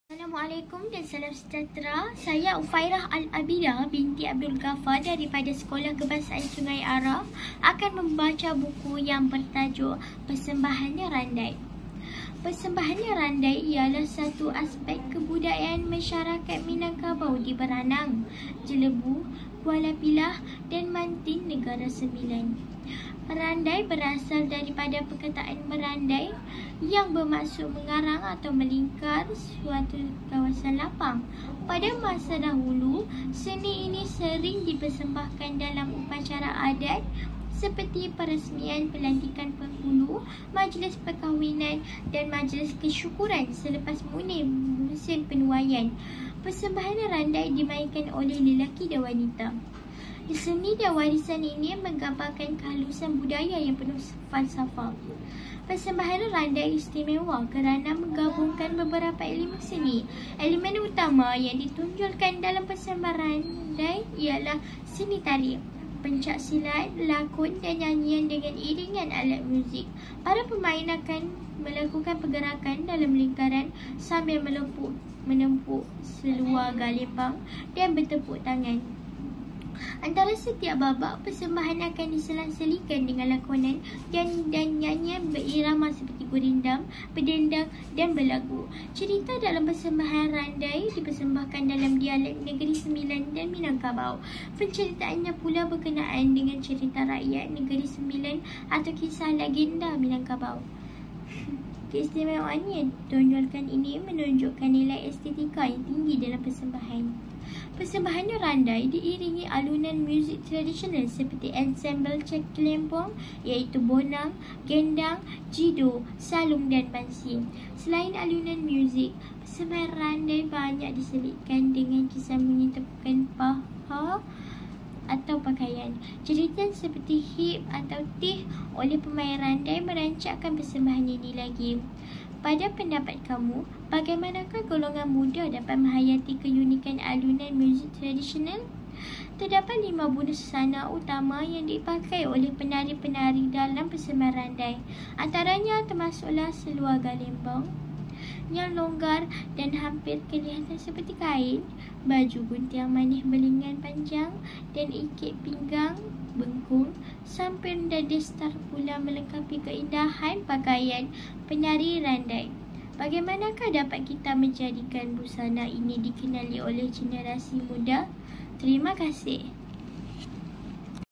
Assalamualaikum dan salam sejahtera. Saya Ufairah Al-Abidah binti Abdul Ghaffar daripada Sekolah Kebangsaan Sungai Arah akan membaca buku yang bertajuk Persembahannya Randai. Persembahannya Randai ialah satu aspek kebudayaan masyarakat Minangkabau di Beranang, Jelebu, Kuala Pilah dan Mantin, Negara Sembilan. Randai berasal daripada perkataan merandai yang bermaksud mengarang atau melingkar suatu kawasan lapang. Pada masa dahulu, seni ini sering dipersembahkan dalam upacara adat seperti peresmian pelantikan penghulu, majlis perkahwinan dan majlis kesyukuran selepas musim penuaian. Persembahan randai dimainkan oleh lelaki dan wanita. Seni dan warisan ini menggambarkan kehalusan budaya yang penuh falsafah. Persembahan randai istimewa kerana menggabungkan beberapa elemen seni. Elemen utama yang ditunjukkan dalam persembahan randai ialah seni tari, pencak silat, lakon dan nyanyian dengan iringan alat muzik. Para pemain akan melakukan pergerakan dalam lingkaran sambil menempuk seluar galembang dan bertepuk tangan. Antara setiap babak, persembahan akan diselang-selikan dengan lakonan dan nyanyian berirama seperti gurindam, berdendang dan berlagu. Cerita dalam persembahan randai dipersembahkan dalam dialek Negeri Sembilan dan Minangkabau. Penceritaannya pula berkenaan dengan cerita rakyat Negeri Sembilan atau kisah legenda Minangkabau. Keistimewaan yang ditonjolkan ini menunjukkan nilai estetika yang tinggi dalam persembahan. Persembahan randai diiringi alunan muzik tradisional seperti ensemble cekilempong iaitu bonang, gendang, jido, salung dan bansi. Selain alunan muzik, persembahan randai banyak diselipkan dengan kisah bunyi tepukan paha atau pakaian. Jeritan seperti hip atau tih oleh pemain randai merancangkan persembahan ini lagi. Pada pendapat kamu, bagaimanakah golongan muda dapat menghayati keunikan alunan muzik tradisional? Terdapat 5 busana utama yang dipakai oleh penari-penari dalam persembahan randai. Antaranya termasuklah seluar galembang yang longgar dan hampir kelihatan seperti kain, baju guntiang manis berlengan panjang dan ikat pinggang bengkung, samping dan destar pula melengkapi keindahan pakaian penari randai. Bagaimanakah dapat kita menjadikan busana ini dikenali oleh generasi muda? Terima kasih.